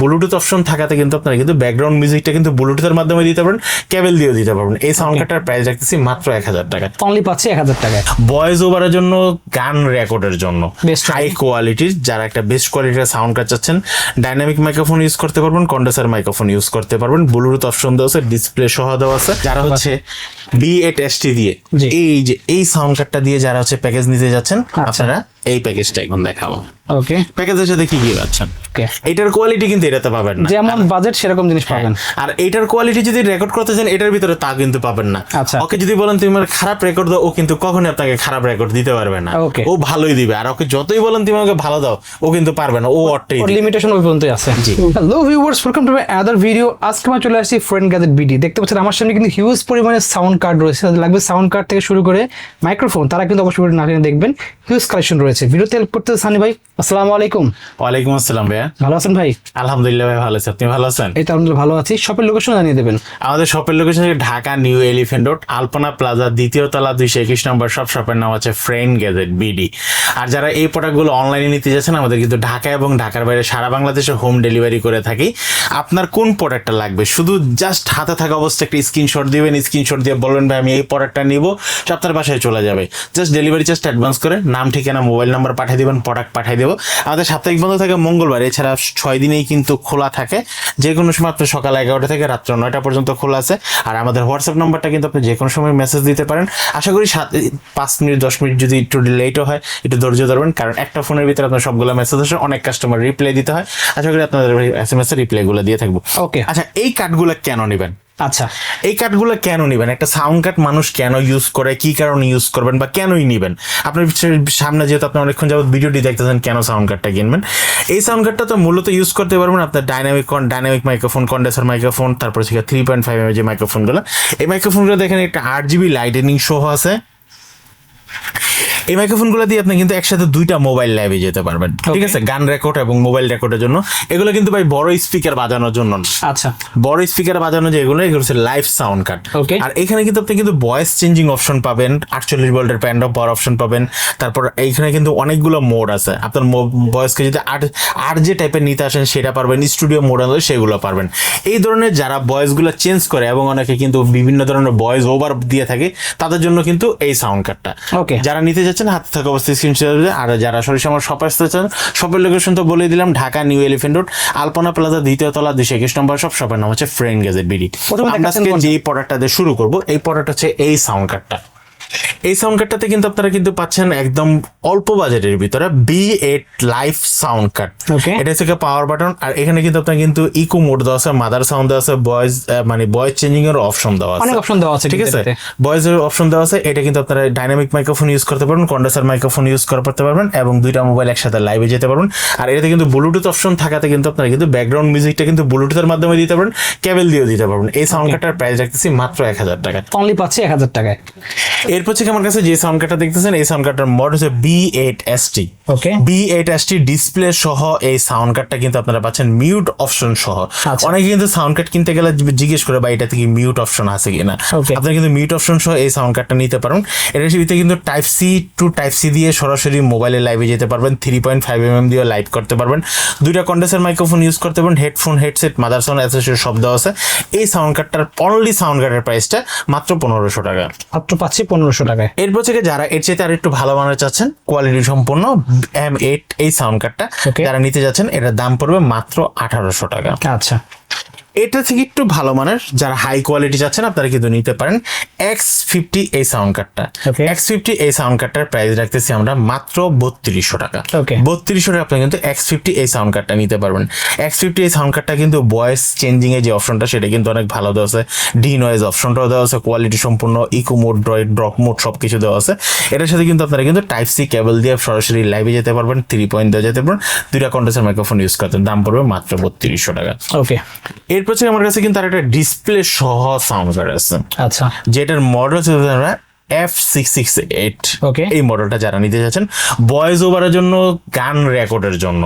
Bluetooth option থাকাতে কিন্তু আপনারা কিন্তু ব্যাকগ্রাউন্ড মিউজিকটা কিন্তু ব্লুটুথের মাধ্যমে দিতে পারবেন, কেবল দিয়েও দিতে পারবেন। এই সাউন্ড কার্ডটার প্রাইস রাখতেছি মাত্র 1000 টাকা। অনলি পাচ্ছি 1000 টাকায়। ভয়েস ওভারের জন্য, গান রেকর্ডের জন্য হাই কোয়ালিটির, যারা একটা বেস্ট কোয়ালিটির সাউন্ড কার্ড চাচ্ছেন, ডাইনামিক মাইক্রোফোন ইউজ করতে পারবেন, কন্ডেন্সার মাইক্রোফোন ইউজ করতে পারবেন, ব্লুটুথ অপশন দেওয়া আছে, ডিসপ্লে সহ দেওয়া আছে। যারা হচ্ছে B8ST দিয়ে এই সাউন্ড কার্ডটা দিয়ে যারা হচ্ছে প্যাকেজ নিতে যাচ্ছেন, আপনারা এই প্যাকেজটা এখন দেখাবো। ওকে, প্যাকেজের সাথে কি কি পাচ্ছেন? এটার কোয়ালিটি কিন্তু এটাতে পাবেন না, যেমন বাজেট সেরকম জিনিস পাবেন। আর এটার কোয়ালিটি যদি রেকর্ড করতে চান এটার ভিতরে তা কিন্তু পাবেন না। ওকে যদি বলেন তুমি আমার খারাপ রেকর্ড দাও, ও কিন্তু কখনোই আপনাকে খারাপ রেকর্ড দিতে পারবে না, ও ভালোই দিবে। আর ওকে যতই বলেন তুমি আমাকে ভালো দাও, ও কিন্তু পারবে না, ও অটটাই লিমিটেশন ওই পর্যন্তই আছে। Hello viewers, welcome to my other video. আজকে আমরা চলে আসছি ফ্রেন্ড গ্যাজেট বিডি। দেখতে পাচ্ছেন আমার সামনে কিন্তু হিউজ পরিমাণে সাউন্ড কার্ড রয়েছে, লাগবে সাউন্ড কার্ড থেকে শুরু করে মাইক্রোফোন, তারা কিন্তু অবশ্যই না দেখবেন, হিউজ কালেকশন রয়েছে। ভিডিওতে হেল্প করতে সানি ভাই, আসসালামু আলাইকুম। ওয়ালাইকুম আসসালাম ভাইয়া, ভালো আছেন ভাই? আলহামদুলিল্লাহ ভাই, ভালো আছি, আপনি ভালো আছেন? এই তো আলহামদুলিল্লাহ ভালো আছি। শপের লোকেশন জানিয়ে দেবেন। আমাদের শপের location Dhaka New Elephant Road, Alpana Plaza, দ্বিতীয় তলা, 221 নম্বর সব। শপের নাম হচ্ছে ফ্রেন্ড গ্যাজেট বিডি। আর যারা এই প্রোডাক্টগুলো অনলাইনে নিতে যাচ্ছেন, আমাদের কিন্তু ঢাকা এবং ঢাকার বাইরে সারা বাংলাদেশে হোম ডেলিভারি করে থাকি। আপনার কোন প্রোডাক্টটা লাগবে শুধু জাস্ট হাতে থাকা অবস্থায় একটা স্ক্রিনশট দিবেন, স্ক্রিনশট দিয়ে বলবেন ভাই আমি এই প্রোডাক্টটা নিব, আপনার বাসায় চলে যাবে। জাস্ট ডেলিভারি চার্জ অ্যাডভান্স করে নাম, ঠিকানা, মোবাইল নাম্বার পাঠিয়ে দিবেন, প্রোডাক্ট পাঠিয়ে দেবো। আমাদের সাপ্তাহিক বন্ধ থাকে মঙ্গলবার, এছাড়া 6 দিনেই কিন্তু খোলা থাকে। যে কোনো সময় আপনি সকাল 11টা থেকে রাত্র 9টা পর্যন্ত খোলা আছে। আর আমাদের হোয়াটসঅ্যাপ নাম্বারটা কিন্তু আপনি যে কোনো সময় মেসেজ দিতে পারেন। আশা করি 5 মিনিট 10 মিনিট যদি একটু লেটও হয় একটু ধৈর্য ধরবেন, কারণ একটা ফোনের ভিতরে আপনার সবগুলো মেসেজ আসে, অনেক কাস্টমার রিপ্লাই দিতে হয়। আশা করি আপনাদের SMS এর রিপ্লাইগুলো দিয়ে থাকবো। ওকে, আচ্ছা এই কার্ডগুলো কেন নেবেন? আচ্ছা এই কার্ডগুলো কেন নেবেন? একটা সাউন্ড কার্ড মানুষ কেন ইউজ করে, কি কারণে ইউজ করবেন বা কেনই নেবেন? আপনার সামনে যেহেতু আপনি অনেকক্ষণ যাবত ভিডিওটি দেখতেছেন, কেন সাউন্ড কার্ডটা কিনবেন? এই সাউন্ড কার্ডটা তো মূলত ইউজ করতে পারবেন আপনার ডাইনামিক মাইক্রোফোন, কন্ডেন্সার মাইক্রোফোন, তারপর 3.5 mm যে মাইক্রোফোনগুলো, এই মাইক্রোফোনগুলো দেখেন একটা RGB লাইটেনিং সহ আছে। এই মাইক্রোফোনগুলো দিয়ে আপনি কিন্তু একসাথে 2টা মোবাইল লাইভে যেতে পারবেন, ঠিক আছে? গান রেকর্ড এবং মোবাইল রেকর্ডের জন্য। এগুলো কিন্তু ভাই বড় স্পিকার বাজানোর জন্য। আচ্ছা, বড় স্পিকার বাজানো যেগুলো, এগুলো হচ্ছে লাইভ সাউন্ড কার্ড। আর এখানে কিন্তু আপনি কিন্তু ভয়েস চেঞ্জিং অপশন পাবেন, 48 ভোল্টের প্যান্ড অফ পাওয়ার অপশন পাবেন। তারপর এইখানে কিন্তু অনেকগুলো মোড আছে, আপনার ভয়েসকে যদি আর যে টাইপের নিতে আসেন সেটা পারবেন, স্টুডিও মোড আছে সেগুলো পারবেন। এই ধরনের যারা ভয়েসগুলো চেঞ্জ করে এবং অনেকে কিন্তু বিভিন্ন ধরনের ভয়েস ওভার দিয়ে থাকে, তাদের জন্য কিন্তু এই সাউন্ড কার্ডটা। যারা নিতে যাচ্ছেন হাতে থাকা অবস্থায় স্ক্রিনশট। আর যারা সরাসরি আমার শপে আসতে চান, শপের লোকেশন তো বলেই দিলাম, Dhaka New Elephant Road, Alpana Plaza, দ্বিতীয় তলা, 221 নম্বর সব। শপের নাম হচ্ছে ফ্রেন্ড গ্যাজেট বিডি। আমরা আজকে যে প্রোডাক্টটা দিয়ে শুরু করব, এই প্রোডাক্ট হচ্ছে এই সাউন্ড কার্ডটা। এই সাউন্ড কার্ডটাতে কিন্তু আপনারা কিন্তু পাচ্ছেন একদম অল্প বাজেটের ভিতরে B8 লাইভ সাউন্ড কার্ড। এটা হচ্ছে পাওয়ার বাটন। আর এখানে কিন্তু আপনার কিন্তু ইকো মোড দেওয়া আছে, মাদার সাউন্ড দেওয়া আছে, ভয়েস মানে ভয়েস চেঞ্জিং এর অপশন দেওয়া আছে, অনেক অপশন দেওয়া আছে, ঠিক আছে? ভয়েসের অপশন দেওয়া আছে। এটা কিন্তু আপনারা ডাইনামিক মাইক্রোফোন ইউজ করতে পারবেন, কন্ডেন্সার মাইক্রোফোন ইউজ করতে পারবেন এবং 2টা মোবাইল একসাথে লাইভে যেতে পারবেন। আর এটাতে কিন্তু ব্লুটুথ অপশন থাকাতে কিন্তু আপনারা কিন্তু ব্যাকগ্রাউন্ড মিউজিকটা কিন্তু ব্লুটুথের মাধ্যমে দিতে পারবেন, কেবল দিয়েও দিতে পারবেন। এই সাউন্ড কার্ডটার প্রাইস রাখতেছি মাত্র 1000 টাকা। অনলি পাচ্ছি 1000 টাকায়। এরপর থেকে আমার কাছে যে সাউন্ড কার্ডটা দেখতেছেন, এই সাউন্ড কার্ডটার মডেল হচ্ছে B8ST। B8ST ডিসপ্লে সহ এই সাউন্ড কার্ডটা কিন্তু আপনারা পাচ্ছেন মিউট অপশন সহ। অনেকে কিন্তু সাউন্ড কার্ড কিনতে গেলে জিজ্ঞেস করে বা এটা থেকে মিউট অপশন আছে কিনা। আপনারা কিন্তু মিউট অপশন সহ এই সাউন্ড কার্ডটা নিতে পারেন। এটার ভিতরে কিন্তু Type-C to Type-C দিয়ে সরাসরি মোবাইলে লাইভে যেতে পারবেন, 3.5 mm দিয়ে লাইভ করতে পারবেন, 2টা কন্ডেন্সার মাইক্রোফোন ইউজ করতে পারবেন, headphone, headset, mother sound accessory সব দেওয়া আছে। এই সাউন্ড কার্ডটার অনলি সাউন্ড কার্ডের প্রাইসটা মাত্র 1500 টাকা। মাত্র পাচ্ছি 1500 টাকায়। এরপর থেকে যারা এর চেয়ে আর একটু ভালো মানের চাচ্ছেন, কোয়ালিটি সম্পন্ন M8 এই সাউন্ড কার্ডটা যারা নিতে যাচ্ছেন, এটার দাম পড়বে মাত্র 1800 টাকা। আচ্ছা, এটা থেকে একটু ভালো মানের যারা হাই কোয়ালিটি চাচ্ছেন, আপনারা কিন্তু নিতে পারেন X50 এই সাউন্ড কার্ডটা। X50 এই সাউন্ড কার্ডটার প্রাইস রাখতেছি আমরা মাত্র 3200 টাকা। 3200 টাকা আপনি কিন্তু X50 এই সাউন্ড কার্ডটা নিতে পারবেন। X50 এই সাউন্ড কার্ডটা কিন্তু ভয়েস চেঞ্জিং এর যে অপশনটা সেটা কিন্তু অনেক ভালো দেওয়া আছে, ডি নয়েজ অপশনটাও দেওয়া আছে, কোয়ালিটি সম্পূর্ণ, ইকো মোড, ড্রপ মোড সবকিছু দেওয়া আছে। এটার সাথে কিন্তু আপনারা কিন্তু Type-C কেবল দিয়ে সরাসরি লাইভে যেতে পারবেন, 3 পয়েন্ট দিয়ে যেতে পারবেন, 2টা কন্ডেন্সার মাইক্রোফোন ইউজ করতে। দাম পড়বে মাত্র 3200 টাকা। ওকে, এরপর থেকে আমার কাছে কিন্তু আর একটা ডিসপ্লে সহ সাউন্ড কার্ড আছে। আচ্ছা, যেটার মডেল হচ্ছে F668। এই মডেলটা যারা নিতে যাচ্ছেন, ভয়েস ওভারের জন্য, গান রেকর্ডের জন্য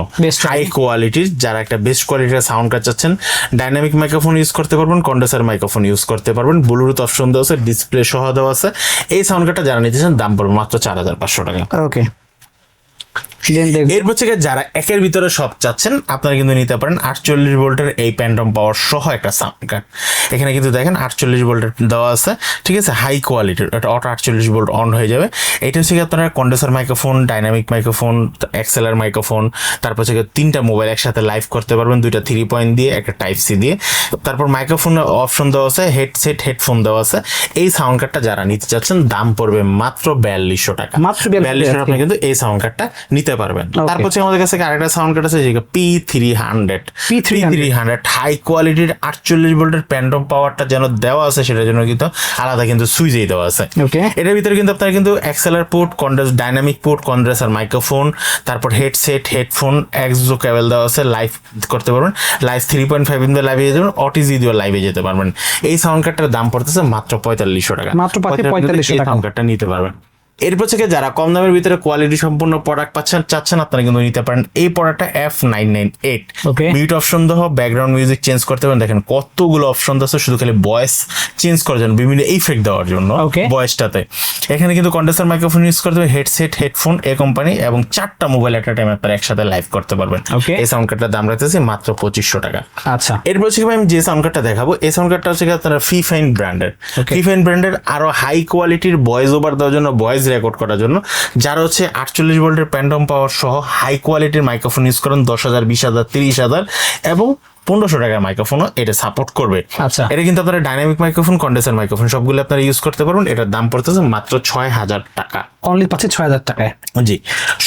হাই কোয়ালিটির, যারা একটা বেস্ট কোয়ালিটির সাউন্ড কার্ড চাচ্ছেন, ডাইনামিক মাইক্রোফোন ইউজ করতে পারবেন, কন্ডেন্সার মাইক্রোফোন ইউজ করতে পারবেন, ব্লুটুথ অপশন দেওয়া আছে, ডিসপ্লে সহ দেওয়া আছে। এই সাউন্ড কার্ডটা যারা নিতে চান দাম পড়বে মাত্র 4500 টাকা। ওকে, এরপর থেকে যারা একের ভিতরে সব চাচ্ছেন আপনারা কিন্তু নিতে পারেন 48 ভোল্টের এই প্যান্টম পাওয়ার সহ একটা সাউন্ড কার্ড। এখানে কিন্তু দেখেন 48 ভোল্টের দেওয়া আছে, ঠিক আছে, হাই কোয়ালিটির, এটা অটো 48 ভোল্ট অন হয়ে যাবে। এটা হচ্ছে আপনারা condenser microphone, dynamic microphone, XLR microphone, তারপর হচ্ছে 3টা মোবাইল একসাথে লাইভ করতে পারবেন, 2টা 3 পয়েন্ট দিয়ে, একটা টাইপ সি দিয়ে। তারপর মাইক্রোফোন অপশন দেওয়া আছে, হেডসেট হেডফোন দেওয়া আছে। এই সাউন্ড কার্ডটা যারা নিতে চাচ্ছেন দাম পড়বে মাত্র 4200 টাকা। মাত্র 4200 আপনি কিন্তু এই সাউন্ড কার্ডটা নিতে পারবেন। তারপর হচ্ছে আমাদের কাছে আরেকটা সাউন্ড কার্ড আছে যেটা P300 হাই কোয়ালিটির 48 ভোল্টের প্যান্টম পাওয়ারটা যেন দেওয়া আছে সেটার জন্য কিন্তু আলাদা কিন্তু সুইচেই দেওয়া আছে। এটার ভিতরে কিন্তু আপনারা কিন্তু XLR port, dynamic port, condenser microphone, তারপর হেডসেট হেডফোন, এক্সো কেবল দেওয়া আছে, লাইভ করতে পারবেন, লাইভ 3.5 ইঞ্চি লাইভে যেতে পারবেন, ওটিজি দিয়ে লাইভে যেতে পারবেন। এই সাউন্ড কার্ডটার দাম পড়তেছে মাত্র 4500 টাকা। মাত্র 4500 টাকা সাউন্ড কার্ডটা নিতে পারবেন। এরপর থেকে যারা কম দামের ভিতরে কোয়ালিটি সম্পূর্ণ প্রোডাক্ট চাচ্ছেন আপনারা কিন্তু নিতে পারেন এই প্রোডাক্টটা F998 মিউট অপশন দেওয়া, ব্যাকগ্রাউন্ড মিউজিক চেঞ্জ করতে পারেন। দেখেন কতগুলো অপশন আছে শুধু খালি ভয়েস চেঞ্জ করার জন্য, বিভিন্ন ইফেক্ট দেওয়ার জন্য ভয়েসটাতে। এখানে কিন্তু কন্ডেন্সার মাইক্রোফোন ইউজ করতে হবে, হেডসেট হেডফোন এ কোম্পানি, এবং 4টা মোবাইল একটা টাইমে আপনারা একসাথে লাইভ করতে পারবেন। এই সাউন্ড কার্ডটার দাম রাখতেছি মাত্র 2500 টাকা। আচ্ছা, এরপর হচ্ছে আমি যে সাউন্ড কার্ডটা দেখাবো এই সাউন্ড কার্ডটা হচ্ছে আপনারা ফিফাইন ব্র্যান্ডের আরো হাই কোয়ালিটির ভয়েস ওভার দেওয়ার জন্য, ভয়েস রেকর্ড করার জন্য, যারা হচ্ছে 48 ভোল্টের প্যান্টম পাওয়ার সহ হাই কোয়ালিটির মাইক্রোফোন ইউজ করেন, 10,000, 20,000, 30,000 এবং 1500 টাকার মাইক্রোফোনও এটা সাপোর্ট করবে। আচ্ছা, এটা কিন্তু আপনারা ডাইনামিক মাইক্রোফোন, কন্ডেন্সার মাইক্রোফোন সবগুলো আপনারা ইউজ করতে পারবেন। এটার দাম পড়তেছে মাত্র 6000 টাকা। অনলি পাচ্ছে 6000 টাকায়। জি,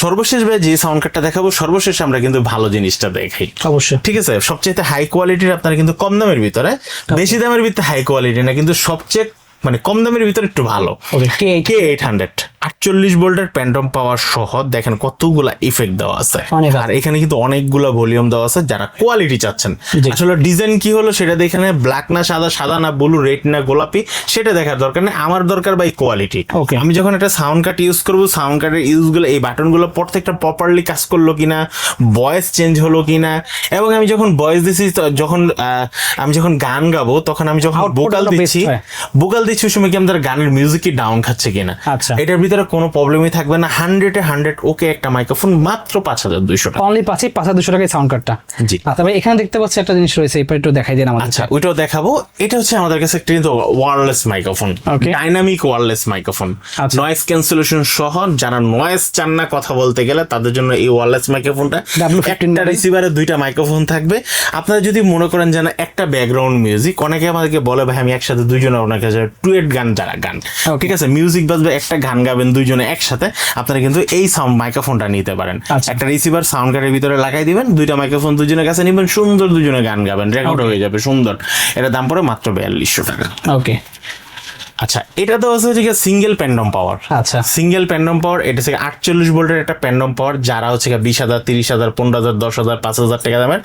সর্বশেষ ভাই যে সাউন্ড কার্ডটা দেখাবো, সর্বশেষ আমরা কিন্তু ভালো জিনিসটা দেখাই অবশ্যই, ঠিক আছে। সবচেয়ে হাই কোয়ালিটির আপনারা কিন্তু কম দামের ভিতরে, বেশি দামের ভিতরে হাই কোয়ালিটি না, কিন্তু সবচেয়ে মানে কম দামের ভিতরে একটু ভালো, K800 48 ভোল্টের প্যান্টম পাওয়ার সহ। দেখেন কতগুলা ইফেক্ট দেওয়া আছে, আর এখানে কিন্তু অনেকগুলা ভলিউম দেওয়া আছে। যারা কোয়ালিটি চাচ্ছেন, আসলে ডিজাইন কি হলো সেটা দেখে ব্ল্যাক না সাদা, সাদা না ব্লু, রেড না গোলাপি, সেটা দেখার দরকার নেই। আমার দরকার ভাই কোয়ালিটি। আমি যখন একটা সাউন্ড কার্ড ইউজ করবো, সাউন্ড কার্ডের ইউজগুলো, এই বাটনগুলো প্রত্যেকটা প্রপারলি কাজ করলো কিনা, ভয়েস চেঞ্জ হলো কিনা, এবং আমি যখন ভয়েস দিচ্ছি, আমি যখন গান গাবো, তখন আমি যখন ভোকাল দিচ্ছি ওই সময় কি আমাদের গানের মিউজিক কি ডাউন খাচ্ছে কিনা, এটার ভিতরে কোনো প্রবলেমই থাকবে না। 100 ওকে একটা মাইক্রোফোন মাত্র 5200 টাকা। অনলি 5200 টাকায় সাউন্ড কার্ডটা। জি, তবে এখানে দেখতে পাচ্ছি একটা জিনিস রয়েছে, এটা একটু দেখাই দেন আমাদের। আচ্ছা, ওইটাও দেখাবো। এটা হচ্ছে আমাদের কাছে একটা কিন্তু wireless microphone, dynamic wireless microphone, noise cancellation সহ। যারা নয়েজ চান না কথা বলতে গেলে, তাদের জন্য এই ওয়্যারলেস মাইক্রোফোনটা। একটা রিসিভারে 2টা মাইক্রোফোন থাকবে। আপনারা যদি মনে করেন যেন একটা ব্যাকগ্রাউন্ড মিউজিক, অনেকে আমাদেরকে বলে ভাই আমি একসাথে দুইজনে ওনার কাছে ডুয়েট গান, যারা গান, ঠিক আছে, মিউজিক বাজবে, একটা গান গাবেন দুইজনে একসাথে, আপনারা কিন্তু এই সাউন্ড মাইক্রোফোনটা নিতে পারেন। একটা রিসিভার সাউন্ড কার্ডের ভিতরে লাগাই দিবেন, 2টা মাইক্রোফোন দুজনের কাছে নিবেন, সুন্দর দুজনে গান গাবেন, রেকর্ড হয়ে যাবে সুন্দর। এটা দাম পড়ে মাত্র 4200 টাকা। ওকে, আচ্ছা, এটা তো হচ্ছে সিঙ্গেল প্যান্ডম পাওয়ার। আচ্ছা, সিঙ্গেল প্যান্ডম পাওয়ার, এটা হচ্ছে 48 ভোল্টের একটা প্যান্ডম পাওয়ার। যারা হচ্ছে 20,000, 30,000, 15,000, 10,000, 5,000 টাকা দামের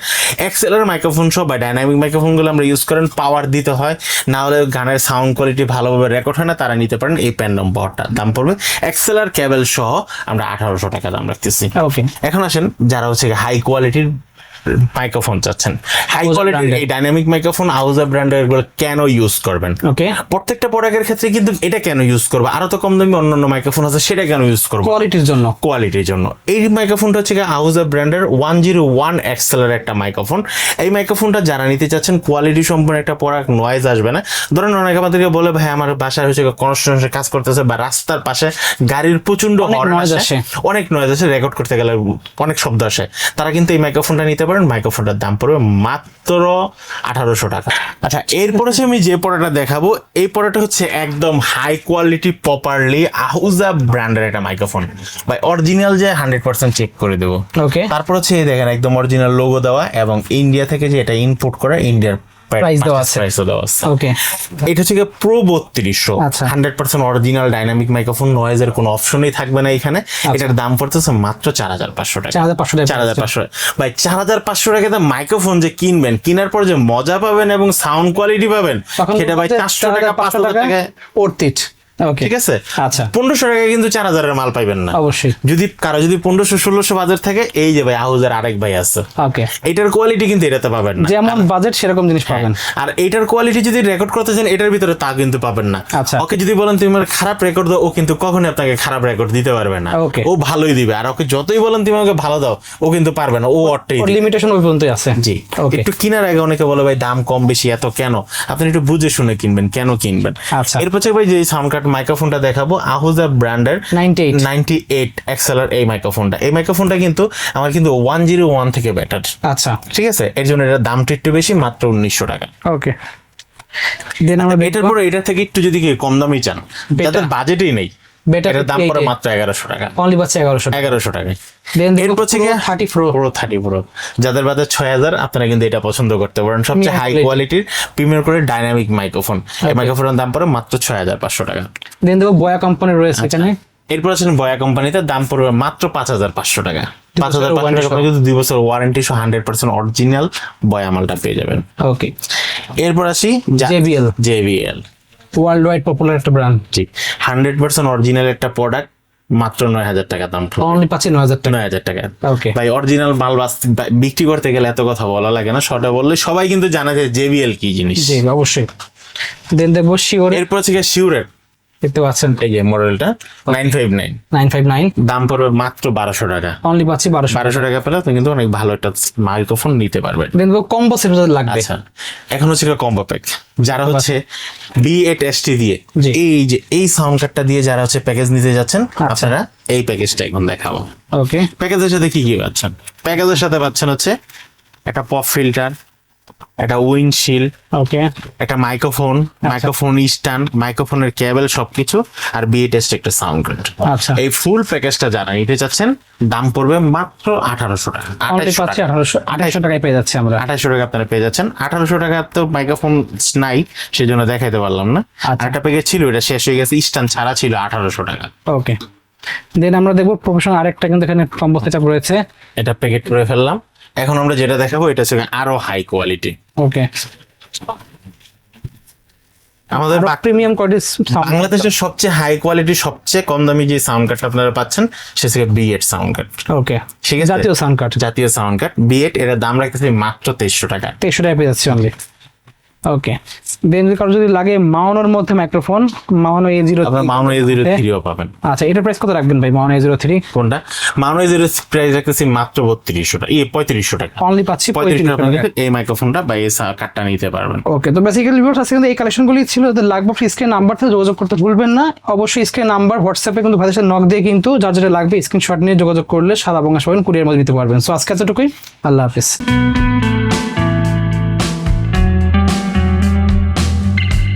এক্সএলআর মাইক্রোফোন সহ বা ডাইনামিক মাইক্রোফোনগুলো আমরা ইউজ করেন, পাওয়ার দিতে হয়, না হলে গানের সাউন্ড কোয়ালিটি ভালোভাবে রেকর্ড হয় না, তারা নিতে পারেন এই প্যান্ডম পাওয়ারটা। দাম পড়বে এক্সএলআর কেবল সহ আমরা 1800 টাকা দাম রাখতেছি। ওকে, এখন আসেন যারা হচ্ছে হাই কোয়ালিটির মাইক্রোফোন চাচ্ছেন, হাই কোয়ালিটির এই ডাইনামিক মাইক্রোফোন আউজা ব্র্যান্ডের, এগুলো কেন ইউজ করবেন? ওকে, প্রত্যেকটা প্রোডাক্টের ক্ষেত্রে কিন্তু এটা কেন ইউজ করবো, আরো তো কম দামি অন্যান্য মাইক্রোফোন আছে, সেটা কেন ইউজ করবো? কোয়ালিটির জন্য। এই মাইক্রোফোনটা হচ্ছে আউজা ব্র্যান্ডের 101 এক্সএলআর একটা মাইক্রোফোন। এই মাইক্রোফোনটা যারা নিতে চাচ্ছেন, কোয়ালিটি সম্পূর্ণ একটা প্রোডাক্ট, নয়েজ আসবে না। ধরেন অনেকে আমাদেরকে বলে ভাই আমার বাসায় হচ্ছে কনস্ট্রাকশন কাজ করতেছে, বা রাস্তার পাশে গাড়ির প্রচন্ড নয়েজ আসে, অনেক নয়েজ আসে, রেকর্ড করতে গেলে অনেক শব্দ আসে, তারা কিন্তু এই মাইক্রোফোনটা নিতে পারেন। মাইক্রোফোনটার দাম পড়বে মাত্র 1800 টাকা। আচ্ছা, এরপরে আমি যে প্রোডাক্টটা দেখাবো, এই প্রোডাক্টটা হচ্ছে একদম হাই কোয়ালিটি প্রপারলি আহুজা ব্র্যান্ডের একটা মাইক্রোফোন। ভাই অরিজিনাল যে 100% চেক করে দেবো। ওকে, তারপর হচ্ছে এই দেখেন একদম অরিজিনাল লোগো দেওয়া, এবং ইন্ডিয়া থেকে যে এটা ইনপুট করে, ইন্ডিয়ার প্রাইস দেওয়া আছে। ওকে, এটা হচ্ছে প্রো 3200, 100% অরিজিনাল ডাইনামিক মাইক্রোফোন, নয়েজের কোনো অপশনই থাকবে না এখানে। এটার দাম পড়তেছে মাত্র 4500 টাকা। 4500 ভাই, 4500 টাকাতে মাইক্রোফোন যে কিনবেন, কেনার পর যে মজা পাবেন এবং সাউন্ড কোয়ালিটি পাবেন, সেটা ভাই 400 টাকা 500 টাকা ওকে ঠিক আছে। আচ্ছা 1500 টাকায় কিন্তু 4000 এর মাল পাইবেন না। অবশ্যই। যদি কারো যদি 1500-1600 বাজার থাকে, এই যে ভাই আহুজের আরেক ভাই আছে, ওকে এটার কোয়ালিটি কিন্তু এটাতে পাবেন না। যেমন বাজেট সেরকম জিনিস পাবেন। আর এটার কোয়ালিটি যদি রেকর্ড করতে চান এটার ভিতরে, তা কিন্তু পাবেন না। আচ্ছা। ওকে যদি বলেন তুমি আমার খারাপ রেকর্ড দাও, ও কিন্তু কখনোই আপনাকে খারাপ রেকর্ড দিতে পারবে না। Okay. ও ভালোই দিবে। আর ওকে যতই বলেন তুমি আমাকে ভালো দাও, ও কিন্তু পারবে না, ও অটটাই দিবে। লিমিটেশন ওই পর্যন্তই আছে। জি। ওকে একটু কেনার আগে অনেকে বলে ভাই দাম কম বেশি এত কেন, আপনি একটু বুঝে শুনে কিনবেন, কেন কিনবেন। আচ্ছা। এরপর হচ্ছে ভাই যে সাউন্ড কার্ড মাইক্রোফোনটা দেখাবো, আহুজা ব্র্যান্ডের 98 এক্সএলআর এই মাইক্রোফোনটা। এই মাইক্রোফোনটা কিন্তু আমার কিন্তু 101 থেকে বেটার। আচ্ছা ঠিক আছে, এর জন্য এটার দামটা একটু বেশি, মাত্র 1900 টাকা। ওকে দেন আমরা এটার পরে এটা থেকে একটু যদি কি কম দামি চান, যাদের বাজেটই নেই, বেটার এটার দাম পড়ে মাত্র 1100 টাকা। অনলি পাচ্ছে 1100 1100 টাকায়। দেন এরপর থেকে 30 প্রো পুরো 30 প্রো, যাদের বাজেট 6000, আপনারা কিন্তু এটা পছন্দ করতে পারেন। সবচেয়ে হাই কোয়ালিটির প্রিমিয়ার করে ডাইনামিক মাইক্রোফোন। এই মাইক্রোফোনের দাম পড়ে মাত্র 6500 টাকা। দেন দেখো বয়া কোম্পানির রয়েছে এখানে। এরপর আছেন বয়া কোম্পানিতে, দাম পড়বে মাত্র 5500 টাকা। 5500 টাকা কিন্তু 2 বছর ওয়ারেন্টি সহ 100% অরিজিনাল বয়া মালটা পেয়ে যাবেন। ওকে এরপর আসি JBL, ওয়ার্ল্ড ওয়াইড পপুলার একটা ব্র্যান্ড। জি, 100% অরিজিনাল একটা প্রোডাক্ট, মাত্র 9000 টাকা দাম। অনলি পাচ্ছে 9000 টাকা। 9000 টাকা। ওকে ভাই অরিজিনাল মাল বিক্রি করতে গেলে এত কথা বলা লাগে না, শর্টে বললে সবাই কিন্তু জানে যে JBL কি জিনিস। জি অবশ্যই। দেন দেখবো শিওর, এরপর হচ্ছে শিউরের, দেখতে পাচ্ছেন এই যে মডেলটা 959 দাম পড়বে মাত্র 1200 টাকা। অনলি পাচ্ছি 1200 টাকা পেলে আপনি কিন্তু অনেক ভালো একটা মাইক্রোফোন নিতে পারবেন। দেন দেখবো কম্বো সেট লাগবে। আচ্ছা, এখন হচ্ছে কম্বো প্যাক, যারা হচ্ছে B8ST দিয়ে জি। এই সাউন্ড কার্ডটা দিয়ে যারা হচ্ছে প্যাকেজ নিতে যাচ্ছেন, আপনারা এই প্যাকেজটা এখন দেখাবো। ওকে প্যাকেজের সাথে কি কি পাচ্ছেন? প্যাকেজের সাথে পাচ্ছেন হচ্ছে একটা পপ ফিল্টার, একটা উইন্ডশিল্ড, ওকে একটা মাইক্রোফোন স্ট্যান্ড, মাইক্রোফোনের কেবল সবকিছু, আর B8ST একটা সাউন্ড কার্ড। আচ্ছা এই ফুল প্যাকেজটা যারা নিতে চাচ্ছেন, দাম পড়বে মাত্র 1800 টাকা। অনলি পাচ্ছি 2800 টাকায় পেয়ে যাচ্ছে আমরা। 2800 টাকা আপনারা পেয়ে যাচ্ছেন। 1800 টাকা তো মাইক্রোফোন নাই, সেজন্য দেখাইতে পারলাম না। আচ্ছা। একটা প্যাকেজ ছিল, এটা শেষ হয়ে গেছে, স্ট্যান্ড ছাড়া ছিল 1800 টাকা। ওকে দেন আমরা দেখবো প্রফেশনাল আরেকটা কিন্তু এখানে কম্বো সেটআপ রয়েছে, এটা প্যাকেট করে ফেললাম। এখন আমরা যেটা দেখাবো এটা হচ্ছে আরো হাই কোয়ালিটি। ওকে আমাদের প্রিমিয়াম কোয়ালিটি বাংলাদেশের সবচেয়ে হাই কোয়ালিটি, সবচেয়ে কম দামি যে সাউন্ড কার্ডটা আপনারা পাচ্ছেন, সে হচ্ছে B8 সাউন্ড কার্ড। ওকে ঠিক আছে, জাতীয় সাউন্ড কার্ড, জাতীয় সাউন্ড কার্ড B8, এর দাম রাখতেছি মাত্র 2300 টাকা। 2300 টাকায় পেয়ে যাচ্ছে অনলি। ওকে দেন কারো যদি লাগে মাউনোর মধ্যে মাইক্রোফোন, মাউনো A03, আপনারা Maono A03 ও পাবেন। আচ্ছা এটার প্রাইস কত রাখবেন ভাই? মাউনো A03 কোনটা? Maono A03 প্রাইস রাখতেছি মাত্র 3200 টাকা, 3500 টাকা। অনলি পাচ্ছি 3500 টাকা 3500 টাকা। এই মাইক্রোফোনটা বা এই কার্ডটা নিতে পারবেন। ওকে তো বেসিক্যালি ভিউয়ার্স আজকে কিন্তু এই কালেকশনগুলি ছিল। যাদের লাগবে স্ক্রিন নাম্বার থেকে যোগাযোগ করতে ভুলবেন না। অবশ্যই স্ক্রিন নাম্বার হোয়াটসঅ্যাপে কিন্তু ভাইদের সাথে নক দিয়ে কিন্তু যার যেটা লাগবে স্ক্রিনশট নিয়ে যোগাযোগ করলে সাদা বঙ্গা সবাই কুরিয়ার মধ্যে নিতে পারবেন। সো আজকে এতটুকুই, আল্লাহ হাফেজ।